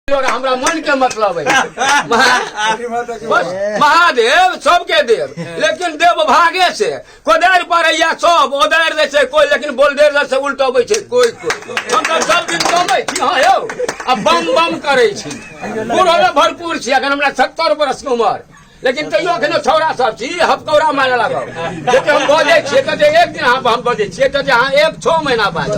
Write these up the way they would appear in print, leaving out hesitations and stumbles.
हमरा मन के मतलब है महादेव सबके देव, लेकिन देव भागे से कोदार पर सब ओदार दे छै कोई, लेकिन बोल्डर से उल्टबै छै कोई। हम तो सब दिन कमै छी, हाँ यौ, अब बम बम करे छी, बूढ़ो भरपूर छी, अखन हमरा 70 वर्ष के उम्र, लेकिन तैयो अखनो छौड़ा सब छी हफकौरा मारे लागल। जते हम बजे छियै तते एक दिन हम बजे छियै तते अहाँ 1-6 महीना बाद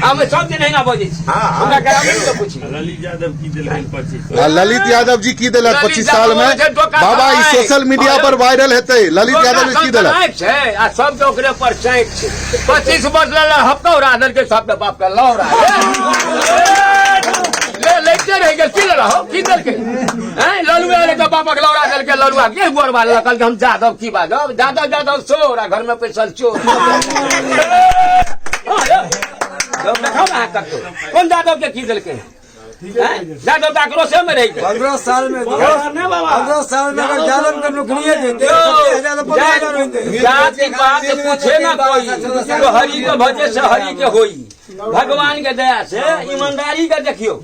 हम सब दिन एहिना बजे छी। हमरा ग्रामीण के पूछी ललित यादव की देलक 25 ललित यादव जी की देलक 25 साल में बाबा ई सोशल मीडिया पर वायरल हेतै। ललित यादव जी की देलक छै आ सब के ओकरे पर चैक छै। 25 वर्ष ले हफकौरा दल के सब के बाप के लौरा लेते रह गए की रहो की दल के हैं ललुआ वाले का बापा के लौरा दल के ललुआ के गोर वाला कल के हम जादव की बात जादव चोर आ घर में पैसा चोर कौन जादव के की दल के जादव आक्रोश में रही 15 साल में 15 साल में अगर जादव के नौकरियां देते जाति बात पूछे ना कोई, तो हरि के भजे से हरि के होई, भगवान के दया से ईमानदारी के देखियो,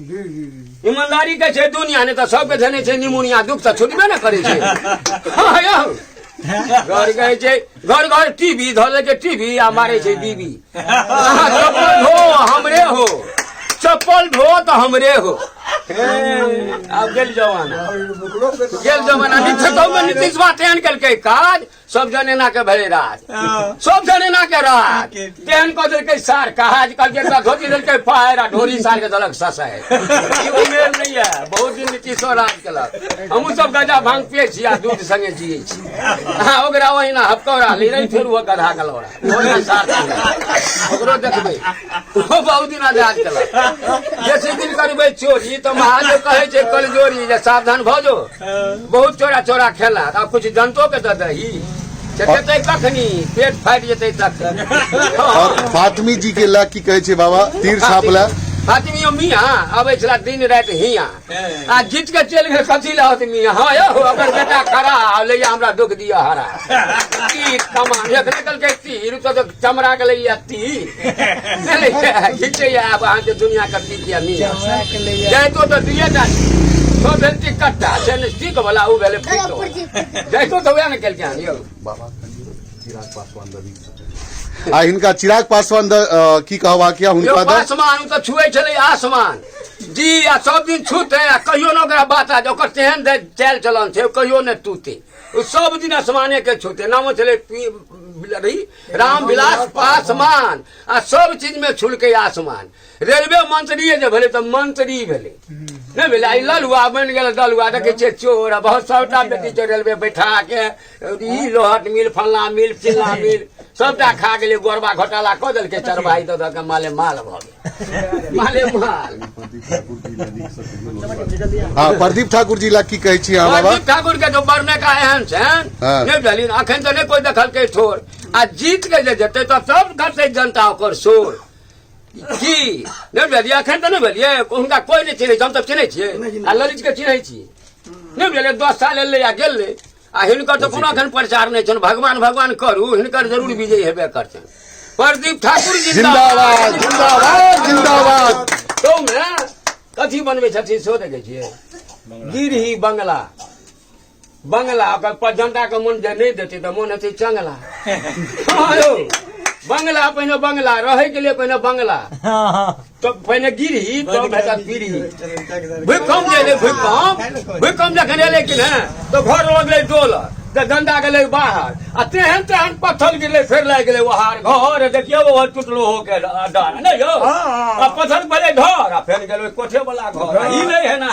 ईमानदारी के छै दुनिया ने तो सबके धने छै निमोनिया दुख से छुटबे न करे छै। हाँ यौ घर गए छै घर घर टीवी धरे के टीवी आ मारे छै बीबी, चप्पल धो हमरे हो, चप्पल धो तो हमरे हो। अब गेल जमाना नीतीश बात एहन केलकै काज, सब जने ना के भरे राज, सब जने ना के राज तेहन कह देलकै सार काज कल धोती देलकै पायर आ ढोरी सार के दलक ससाय। उमेर नहीं है, बहुत दिन नीतीश राज केलक, हमहूँ सब गजा भांग पिए छी आ दूध संगे जिये छी। ओकरा ओहिना हफकौरा ले रही फेर वो गधा के लौरा ओकरो देखबै बहुत दिन आजाद केलक। जैसे दिन करबै चोरी तो महादेव कहे छै कलजोरी जे सावधान भ जो, बहुत चोरा चोरा खेला आ कुछ जनतो के दे दही चेतै कखनी पेट फाटि जेतै तक। और फातिमी जी के ला की कहे छै बाबा तीर छापला फातिमी मियाँ आबै छला दिन राति हियाँ आ जीत के चलि गेल कथी ला होत मियाँ। हाँ यौ अगर बेटा खड़ा ले हमरा दुख दिया हरा तीर कमान एक निकल के तीर तो चमड़ा के लैया तीर खींचे अब अहाँ के दुनिया के पीछे मियाँ जैतो तो दिए टा तो भेलती कट्टा से स्टिक वाला उ भेले फिटो जैतो तो वह न केल के यौ बाबा चिराग पासवान आ हिनका चिराग पासवान की कहवा किया हुनका आसमान तो छुए चले आसमान जी आ सब दिन छूते आ कहियो न ओकरा बात आ ओकर तेहन चल चलन छै कहियो न टूटे, सब दिन आसमाने के छूते। नाम चले राम विलास पासवान आ सब चीज में छुलके आसमान। रेलवे मंत्री जे भेले तो मंत्री भेले नहीं भेले, आई ललुआ बन गए दलुआ देखे छे चोर बहुत सबटा बेटी छै रेलवे बैठा के ई लोहट मिल फल्ला मिल चिल्ला मिल सबटा खा गेले, गोरबा घोटाला कऽ देलकै चरवाही दऽ दऽ के माले माल भऽ गेल माले माल। हाँ प्रदीप ठाकुर जी ला की कहे छी अहाँ बाबा? प्रदीप ठाकुर के तो बरने का एहन छन नहीं भेली अखन तो नहीं कोई देखलकै ठोर आ जीत के जे जेतै तो सब करतै जनता ओकर शोर की नहीं भेलिए अखन तो नहीं भेलिए हुनका कोई नहीं चिन्है, हम तो चिन्है छियै आ ललित के चिन्है छी नहीं भेलिए 10 साल एलै आ गेलै आ हिनकर तो कोनो अखन प्रचार नहीं छन। भगवान भगवान करू हिनकर जरूर विजय हेबे करतन। प्रदीप ठाकुर जिंदाबाद जिंदाबाद जिंदाबाद। तो मैं कथी बनबै छथिन सो देखै छियै गिरही बंगला बंगला ओकर जनता के मन जे नहीं देते तो मन हेतै चंगला। बंगला पहिने बंगला रहे के लिए पहिने बंगला तो पहिने गिरही तो भेटत पीढ़ी भूकंप जे भूकंप जखन एलै कि ने तो घर लगलै डोलर तो डंडा गेलै बाहर आ तेहन तेहन पत्थर गिरलै फेर लागि गेलै ओहार घर देखियौ वो टूटलो हो के डर नहीं यौ आ पत्थर पड़े घर आ फेर गेलै कोठे वाला घर ई नहीं है ना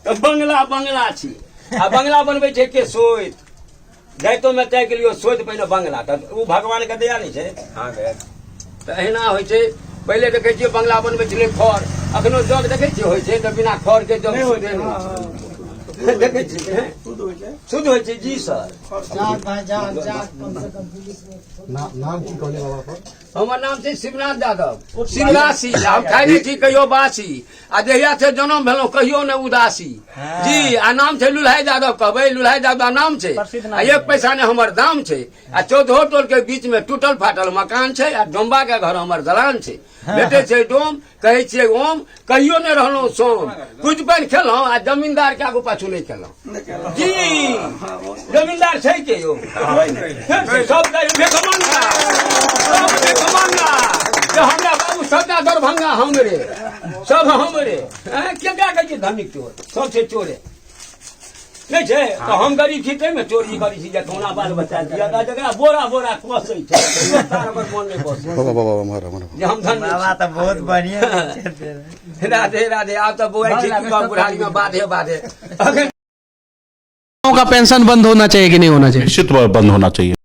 तो बंगला बंगला छी आ बंगला बनबै छै के सोइत जाइतो में तय के लिए सोच पहिने बंगला तो उ भगवान के दया नहीं छै। हाँ तो अहिना होइ छै पहले देखे छियै बंगला बनबै छलै खर, अखनो जग देखे छियै होइ छै तो बिना खर के जग देखे छियै शुद्ध होइ छै जी सर। नाम की कहले बाबा? हमर नाम छै शिवनाथ यादव शिवराशि हम खाइ छी कहियो बासी आ जहिया से जन्म भेलहुँ कहियो ने उदासी जी आ नाम छै लुल्हाय यादव कहबै लुल्हाय यादव नाम छै आ 1 पैसा ने हमर दाम छै आ 14 टोल के बीच में टूटल फाटल मकान छै आ डोम्बा के घर हमर दलान छै बेटे छै डोम कहै छियै ओम कहियो ने रहलहुँ सोम कुछ पानि खेलहुँ आ जमींदार के आगू पाछू नहीं खेलहुँ जी जमींदार छै के यौ सब भिखमंगा सब भिखमंगा जो हमरा बाबू सबटा दरभंगा हमरे सब हमरे केकरा कहै छै धनिक चोर सब छै चोरे नहीं छै तो हम गरीब छी तै में चोरी करी छी जे कोना बाल बच्चा दिया ता जकरा बोरा बोरा कोसै छै ओकर मन नहीं बस बाबा बाबा मारा मारा जे हम धन बाबा तो बहुत बढ़िया छै। राधे राधे आप तो बुआई छी बुढ़ारी में बाधे बाधे का पेंशन बंद होना चाहिए कि नहीं होना चाहिए? निश्चित बंद होना चाहिए।